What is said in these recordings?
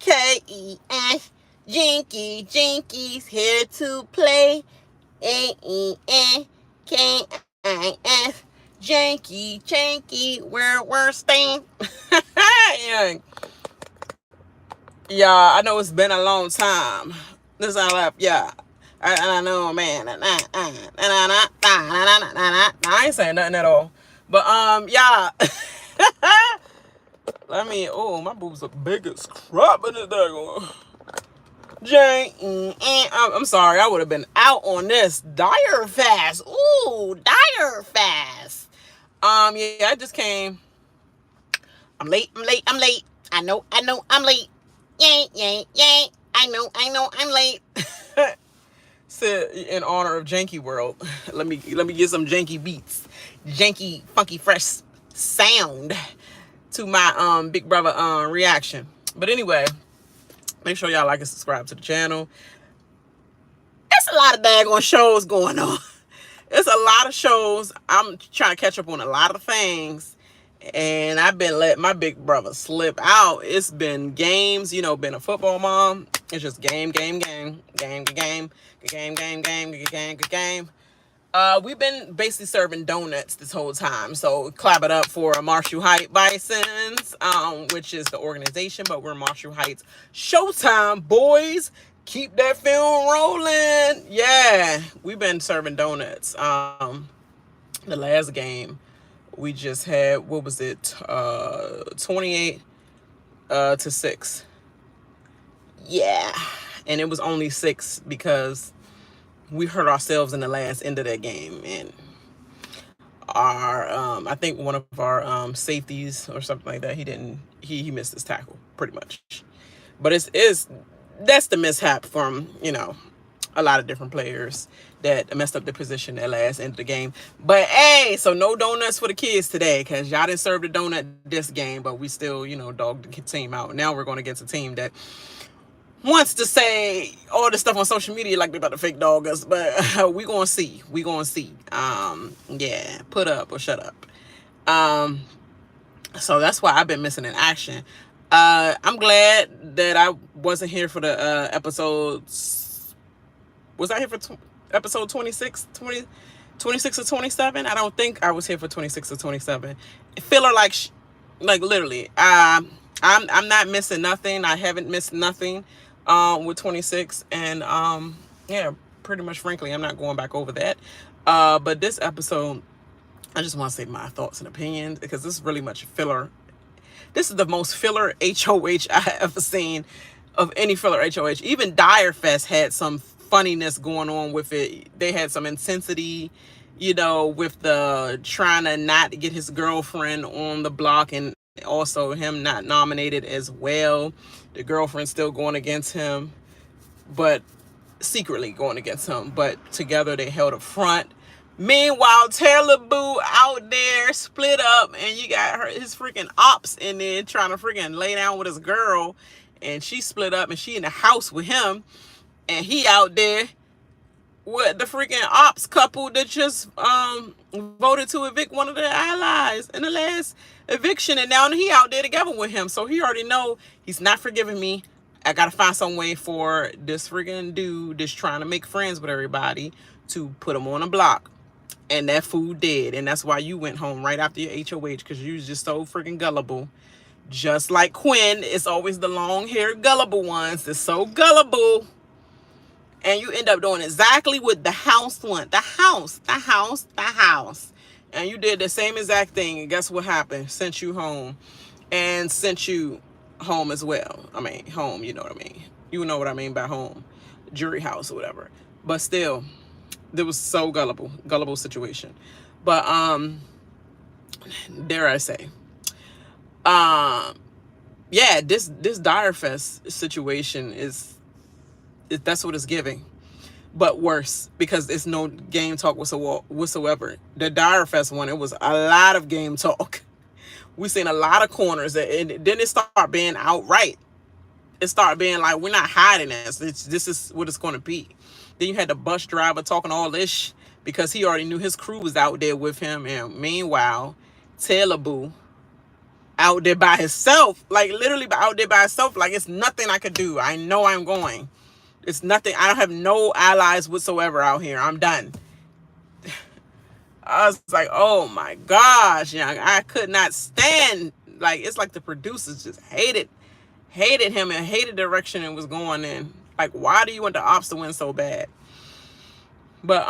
Jankes. Jinkies here to play. Kis. Janky, where we're staying. Yeah, I know it's been a long time. This I left, yeah. I know, man. I ain't saying nothing at all. But yeah. Oh, my boobs look big as crap in this daggone. I'm sorry, I would have been out on this dire fast. Ooh, dire fast. Yeah, I just came. I'm late. I know, I'm late. Yay. I know, I'm late. So, in honor of Janky World, let me get some janky beats, janky, funky, fresh sound to my Big Brother reaction. But anyway, make sure y'all like and subscribe to the channel. It's a lot of daggone shows going on. It's a lot of shows. I'm trying to catch up on a lot of things. And I've been letting my big brother slip out. It's been games, been a football mom. It's just game. We've been basically serving donuts this whole time. So clap it up for Marshall Heights Bisons, which is the organization, but we're Marshall Heights Showtime, boys. Keep that film rolling. Yeah, we've been serving donuts. The last game we just had, what was it? 28 to 6. Yeah. And it was only 6 because we hurt ourselves in the last end of that game. And our I think one of our safeties or something like that, he missed his tackle pretty much. But that's the mishap from, a lot of different players that messed up the position at last end of the game. But hey, so no donuts for the kids today because y'all didn't serve the donut this game, but we still, dogged the team out. Now we're going against a team that wants to say all this stuff on social media like they're about to fake dog us, but we gonna see. Yeah, put up or shut up. So that's why I've been missing in action. I'm glad that I wasn't here for the episodes. Was I here for episode 26 or 27? I don't think I was here for 26 or 27. Filler like literally. I'm not missing nothing. I haven't missed nothing with 26, and yeah, pretty much frankly, I'm not going back over that. But this episode, I just want to say my thoughts and opinions because this is really much filler. This is the most filler HOH I ever seen of any filler HOH. Even Dire Fest had some funniness going on with it. They had some intensity, with the trying to not get his girlfriend on the block, and also him not nominated as well. The girlfriend still going against him, but secretly going against him. But together they held a front. Meanwhile, Taylor Boo out there split up, and you got his freaking ops in there trying to freaking lay down with his girl, and she split up, and she in the house with him, and he out there with the freaking ops couple that just voted to evict one of their allies in the last eviction, and now he out there together with him. So he already know he's not forgiving me. I gotta find some way for this freaking dude that's trying to make friends with everybody to put him on a block. And that fool did. And that's why you went home right after your HOH, because you was just so freaking gullible. Just like Quinn, it's always the long-haired gullible ones that's so gullible. And you end up doing exactly what the house want. The house. And you did the same exact thing. And guess what happened? Sent you home. And sent you home as well. I mean, home, you know what I mean. You know what I mean by home. Jury house or whatever. But still, it was so gullible situation. But dare I say, yeah, this Dire Fest situation that's what it's giving, but worse, because it's no game talk whatsoever. The Dire Fest one, it was a lot of game talk. We seen a lot of corners, and then it started being outright. It started being like, we're not hiding this. This is what it's going to be. Then you had the bus driver talking all this because he already knew his crew was out there with him. And meanwhile, Taylor Boo out there by himself, like literally out there by himself. Like, it's nothing I could do. I know I'm going. It's nothing. I don't have no allies whatsoever out here. I'm done. I was like, oh my gosh, young. I could not stand. Like, it's like the producers just hated him and hated the direction it was going in. Like, why do you want the ops to win so bad? But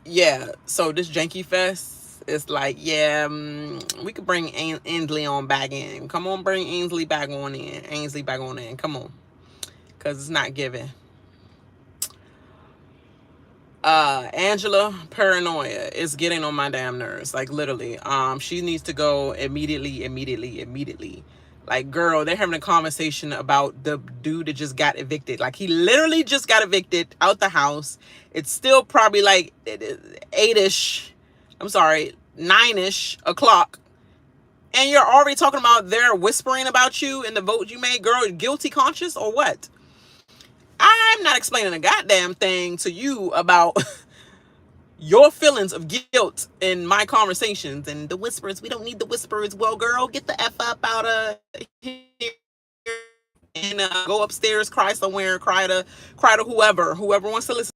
yeah. So this Janky Fest, it's like, yeah, we could bring Ainsley on back in. Come on, bring Ainsley back on in. Ainsley back on in. Come on, cause it's not giving. Angela Paranoia is getting on my damn nerves. Like, literally. She needs to go immediately. Like, girl, they're having a conversation about the dude that just got evicted. Like, he literally just got evicted out the house. It's still probably like 8-ish. I'm sorry, 9-ish o'clock. And you're already talking about they're whispering about you and the vote you made. Girl, guilty conscious or what? I'm not explaining a goddamn thing to you about your feelings of guilt in my conversations and the whispers. We don't need the whispers. Well, girl, get the F up out of here and go upstairs, cry somewhere, cry to whoever wants to listen.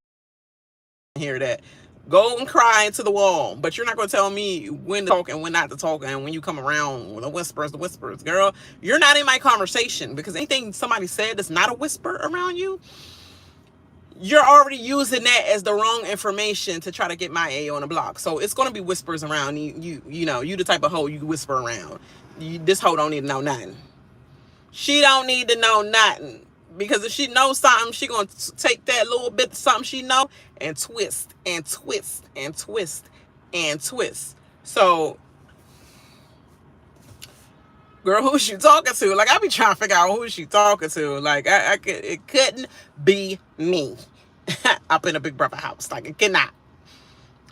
Hear that. Go and cry into the wall. But you're not going to tell me when to talk and when not to talk, and when you come around with the whispers. Girl, you're not in my conversation, because anything somebody said that's not a whisper around you, you're already using that as the wrong information to try to get my A on the block. So it's going to be whispers around you. You know, you the type of hoe you whisper around. This hoe don't need to know nothing. She don't need to know nothing. Because if she knows something, she going to take that little bit of something she know and twist and twist and twist and twist. So, girl, who's she talking to? Like, I be trying to figure out who she talking to. Like, it couldn't be me up in a Big Brother house. Like, it cannot.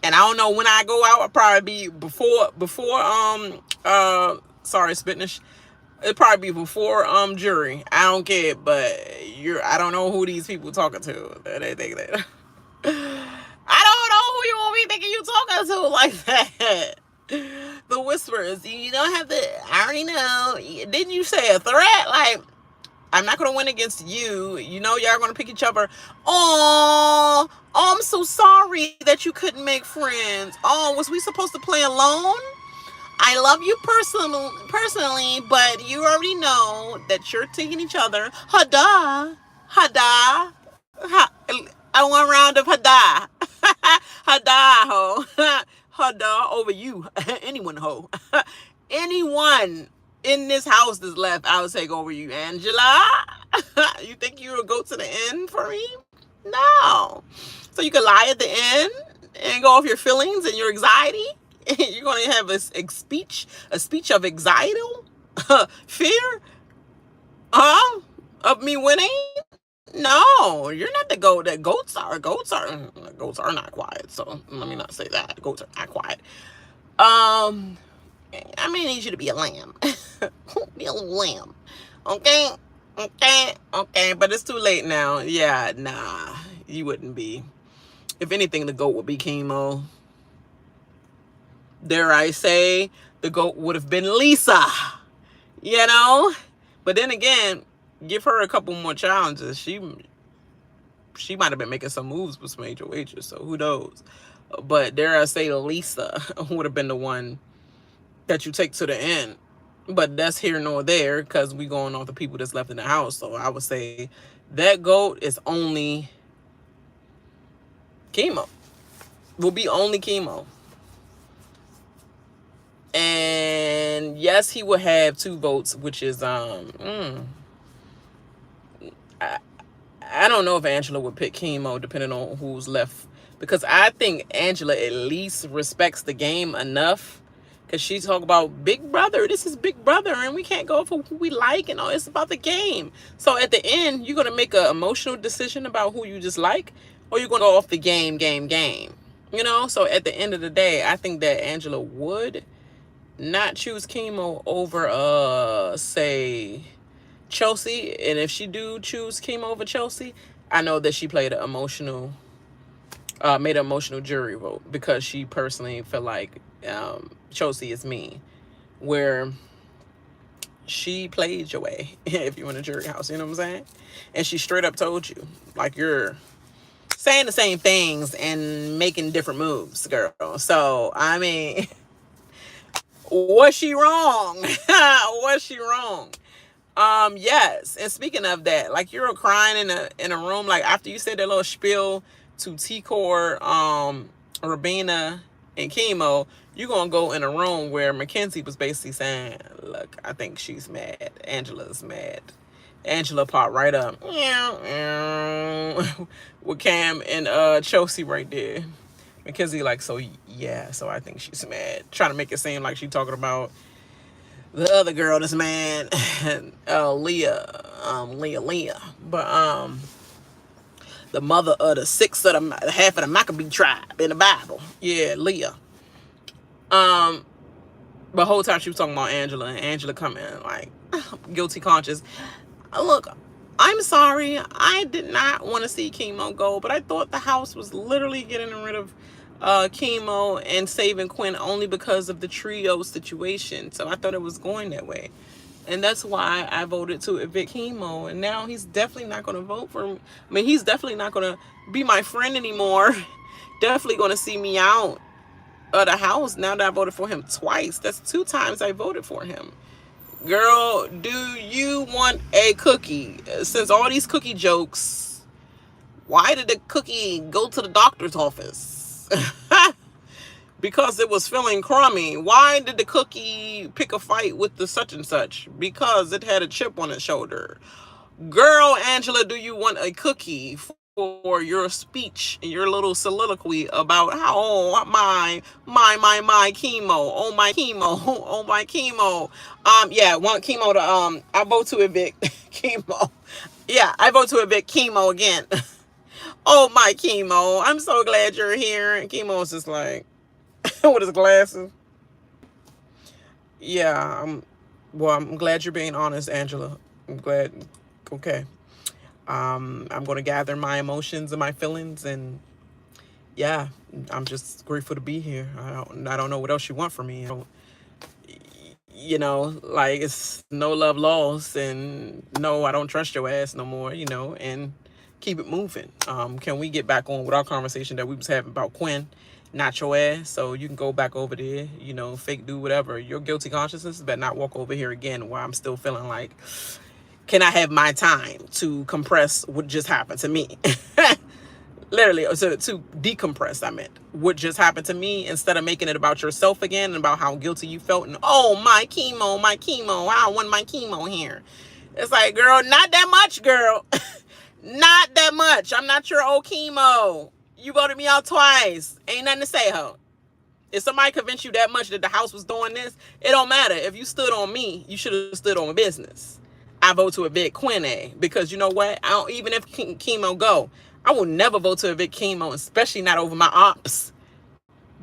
And I don't know when I go out. I'll probably be before sorry, Spitnish. It'd probably be before jury. I don't care, but I don't know who these people talking to. They think that. I don't know who you want me thinking you talking to like that. The whispers. You don't have to. I already know. Didn't you say a threat? Like, I'm not gonna win against you. You know y'all gonna pick each other. Oh, I'm so sorry that you couldn't make friends. Oh, was we supposed to play alone? I love you personally, but you already know that you're taking each other. Hada. I want a round of hada. Hada, ho. Hada over you. Anyone, ho. Anyone in this house that's left, I would take over you. Angela, you think you would go to the end for me? No. So you can lie at the end and go off your feelings and your anxiety? You're going to have a speech of anxiety, fear, of me winning? No, you're not the goat. That goats are not quiet. So let me not say that. Goats are not quiet. I may need you to be a lamb. Be a little lamb. Okay. But it's too late now. Yeah, nah, you wouldn't be. If anything, the goat would be Chemo. Dare I say, the GOAT would have been Lisa, you know? But then again, give her a couple more challenges. She might have been making some moves with some HOHs, so who knows? But dare I say, Lisa would have been the one that you take to the end. But that's here nor there, because we going off the people that's left in the house. So I would say that GOAT is only Chemo. Will be only Chemo. And yes, he will have 2 votes, which is I don't know if Angela would pick Chemo depending on who's left, because I think Angela at least respects the game enough, because she talk about Big Brother. This is Big Brother, and we can't go for who we like, and all. It's about the game. So at the end, you're gonna make an emotional decision about who you just like, or you're gonna go off the game. You know. So at the end of the day, I think that Angela would not choose Chemo over say Chelsea. And if she do choose Chemo over Chelsea, I know that she made an emotional jury vote, because she personally felt like Chelsea is me, where she played your way if you in a jury house, you know what I'm saying? And she straight up told you, like, you're saying the same things and making different moves, girl. So, I mean, was she wrong? Was she wrong? Yes. And speaking of that, like, you're crying in a room, like, after you said that little spiel to T-Core, Rabina, and Chemo, you're gonna go in a room where Mackenzie was basically saying, look, I think she's mad. Angela's mad. Angela popped right up. With Cam and Chelsea right there. Mackenzie like, so yeah, so I think she's mad. Trying to make it seem like she's talking about the other girl that's mad. Leah. Leah. But the mother of the half of the Maccabee tribe in the Bible. Yeah, Leah. But the whole time she was talking about Angela, and Angela coming like, guilty conscious. Look, I'm sorry. I did not want to see Chemo go, but I thought the house was literally getting rid of Chemo and saving Quinn only because of the trio situation. So I thought it was going that way. And that's why I voted to evict Chemo. And now he's definitely not going to vote for me. I mean, he's definitely not going to be my friend anymore. Definitely going to see me out of the house now that I voted for him twice. That's 2 times I voted for him. Girl, do you want a cookie? Since all these cookie jokes, why did the cookie go to the doctor's office? Because it was feeling crummy. Why did the cookie pick a fight with the such and such? Because it had a chip on its shoulder. Girl, Angela, do you want a cookie for your speech and your little soliloquy about how my Chemo, oh my Chemo, oh my Chemo. Yeah, want Chemo to I vote to evict Chemo. Yeah, I vote to evict Chemo again. Oh my Chemo, I'm so glad you're here. And Chemo's just like with his glasses. Yeah, I'm glad you're being honest, Angela. I'm glad. Okay. I'm going to gather my emotions and my feelings, and yeah, I'm just grateful to be here. I don't know what else you want from me. You know, like, it's no love lost, and no, I don't trust your ass no more, you know, and keep it moving. Can we get back on with our conversation that we was having about Quinn, not your ass? So you can go back over there, you know, fake do whatever. Your guilty consciousness better not walk over here again while I'm still feeling like, can I have my time to compress what just happened to me? Literally, so to decompress, I meant what just happened to me, instead of making it about yourself again and about how guilty you felt and, oh, my Chemo, I want my Chemo here. It's like, girl, not that much, girl. Not that much. I'm not your old Chemo. You voted me out twice. Ain't nothing to say, ho. If somebody convinced you that much that the house was doing this, it don't matter. If you stood on me, you should have stood on business. I vote to evict Quinn, because you know what? Even if Chemo go, I will never vote to evict Chemo, especially not over my ops.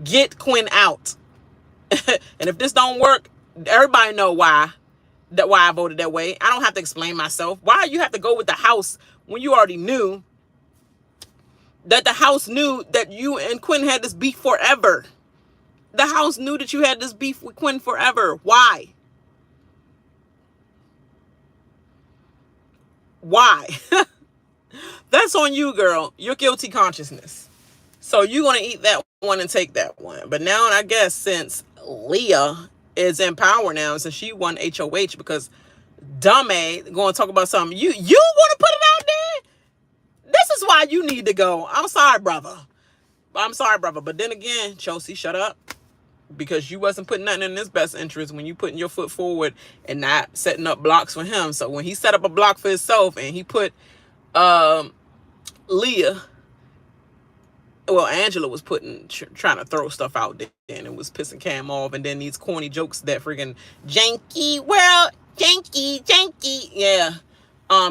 Get Quinn out. And if this don't work, everybody know why I voted that way. I don't have to explain myself. Why you have to go with the house when you already knew that the house knew that you and Quinn had this beef forever? The house knew that you had this beef with Quinn forever. Why? Why? That's on you, girl. Your guilty consciousness. So you're going to eat that one and take that one. But now, I guess, since Leah is in power now, since she won HOH, because Dummy going to talk about something, you want to put it out there? This is why you need to go. I'm sorry, brother. But then again, Chelsea, shut up. Because you wasn't putting nothing in his best interest when you putting your foot forward and not setting up blocks for him. So when he set up a block for himself and he put Leah, well, Angela was trying to throw stuff out there, and it was pissing Cam off. And then these corny jokes that friggin' janky world, janky, yeah,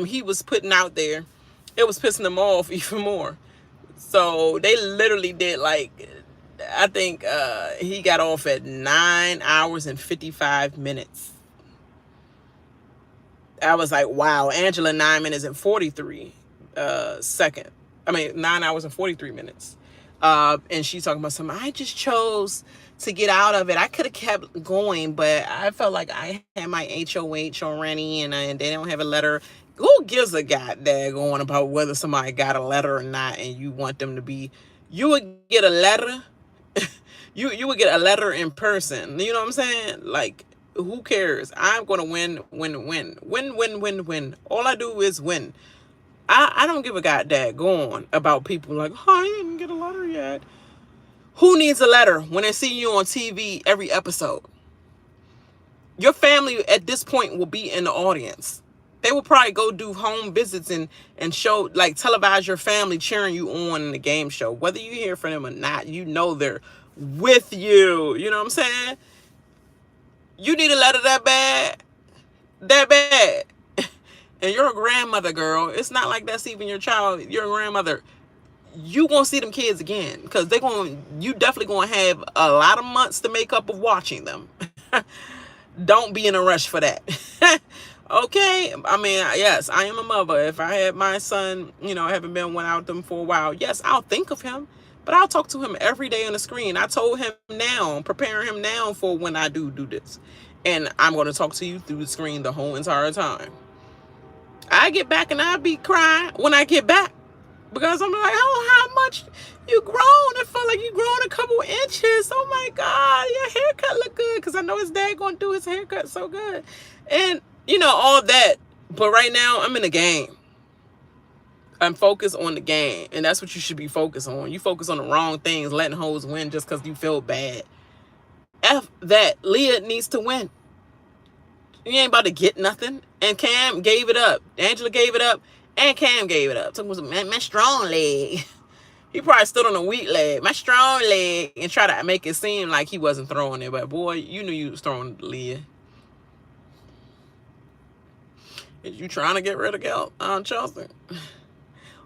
he was putting out there, it was pissing them off even more. So they literally did, like, I think he got off at 9 hours and 55 minutes. I was like, wow. Angela, 9 minutes and 43 seconds. I mean, 9 hours and 43 minutes. And she's talking about something. I just chose to get out of it. I could have kept going, but I felt like I had my HOH already, and they don't have a letter. Who gives a goddamn about whether somebody got a letter or not, and you want them to be? You would get a letter. You would get a letter in person. You know what I'm saying? Like, who cares? I'm gonna win. All I do is win. I don't give a goddamn about people like, oh, I didn't get a letter yet. Who needs a letter when they see you on TV every episode? Your family at this point will be in the audience. They will probably go do home visits and show, like, televise your family cheering you on in the game show. Whether you hear from them or not, you know they're with you. You know what I'm saying? You need a letter that bad. That bad. And you're a grandmother, girl. It's not like that's even your child. You're a grandmother. You gonna see them kids again, because you definitely gonna have a lot of months to make up of watching them. Don't be in a rush for that. Okay, I mean, yes, I am a mother. If I had my son, I haven't been without them for a while, yes, I'll think of him, but I'll talk to him every day on the screen. I told him now, preparing him now for when I do this, and I'm going to talk to you through the screen the whole entire time. I get back and I be crying when I get back, because I'm like, oh, how much you grown? I feel like you grown a couple inches. Oh my God, your haircut look good, because I know his dad gonna do his haircut so good, and all that. But right now I'm in the game. I'm focused on the game, and that's what you should be focused on. You focus on the wrong things, letting hoes win just because you feel bad. F that. Leah needs to win. You ain't about to get nothing. And Cam gave it up. Angela gave it up. And Cam gave it up. Took my strong leg. He probably stood on a weak leg. My strong leg. And try to make it seem like he wasn't throwing it. But boy, you knew you was throwing Leah. Is you trying to get rid of Chelsea?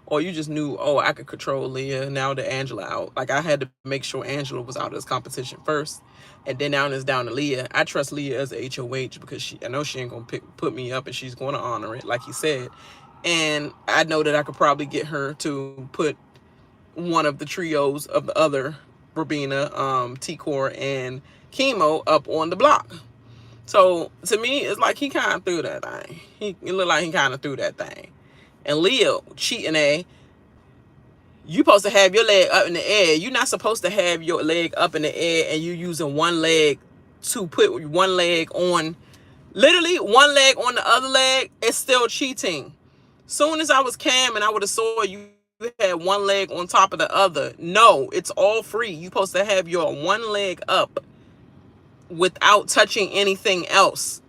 Or you just knew, oh, I could control Leah now that Angela out. Like, I had to make sure Angela was out of this competition first. And then now it's down to Leah. I trust Leah as a HOH because I know she ain't going to put me up, and she's going to honor it, like he said. And I know that I could probably get her to put one of the trios of the other, Robina, T-Core, and Chemo up on the block. So, to me, it's like he kind of threw that thing. It looked like he kind of threw that thing. And Leo cheating, you supposed to have your leg up in the air. You're not supposed to have your leg up in the air and you using one leg to put one leg on, literally one leg on the other leg. It's still cheating. Soon as I was Cam and I would have saw you had one leg on top of the other. No, it's all free. You supposed to have your one leg up without touching anything else.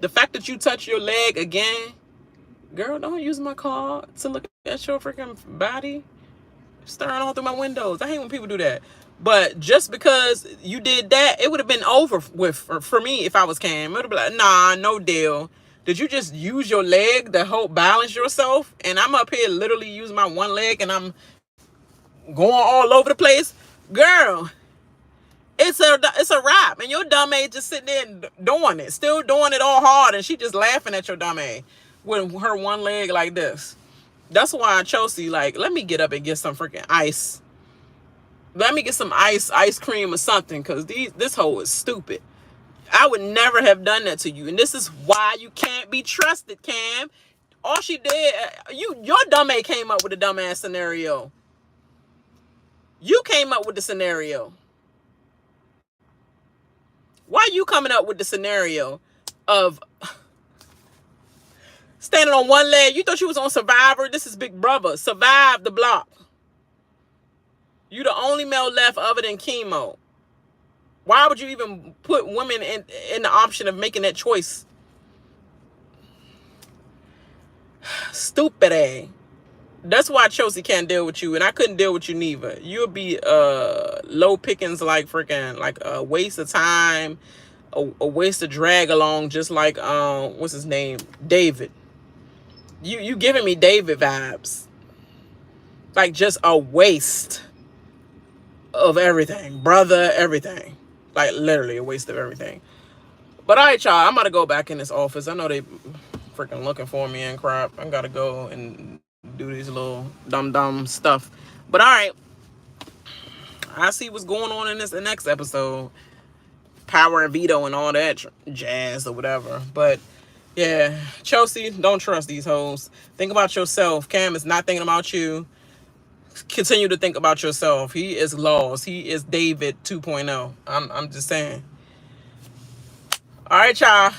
The fact that you touch your leg again, girl, don't use my car to look at your freaking body. Staring all through my windows. I hate when people do that. But just because you did that, it would have been over with for me if I was Cam. It would have been like, nah, no deal. Did you just use your leg to help balance yourself? And I'm up here literally using my one leg and I'm going all over the place. Girl, it's a wrap. And your dumb ass just sitting there doing it. Still doing it all hard. And she just laughing at your dumb ass with her one leg like this. That's why Chelsea, like, let me get up and get some freaking ice. Let me get some ice cream or something, because this hoe is stupid. I would never have done that to you. And this is why you can't be trusted, Cam. All she did, your dumbass came up with a dumbass scenario. You came up with the scenario. Why are you coming up with the scenario of standing on one leg? You thought you was on Survivor? This is Big Brother. Survive the block. You the only male left other than Chemo. Why would you even put women in the option of making that choice? Stupid ass. That's why Chelsea can't deal with you, and I couldn't deal with you neither. You'll be low pickings, like freaking, like a waste of time, a waste of drag along, just like what's his name, David. You giving me David vibes, like just a waste of everything, brother, everything, like literally a waste of everything. But all right, y'all, I'm about to go back in this office. I know they freaking looking for me and crap. I gotta go and do these little dumb stuff. But all right, I see what's going on in this next episode. power and veto and all that jazz or whatever. But yeah, Chelsea, don't trust these hoes. Think about yourself. Cam is not thinking about you. Continue to think about yourself. He is lost. He is David 2.0. I'm just saying. All right, y'all.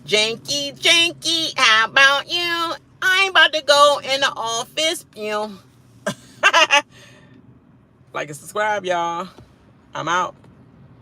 Janky, how about you? I'm about to go in the office. Like and subscribe, y'all. I'm out.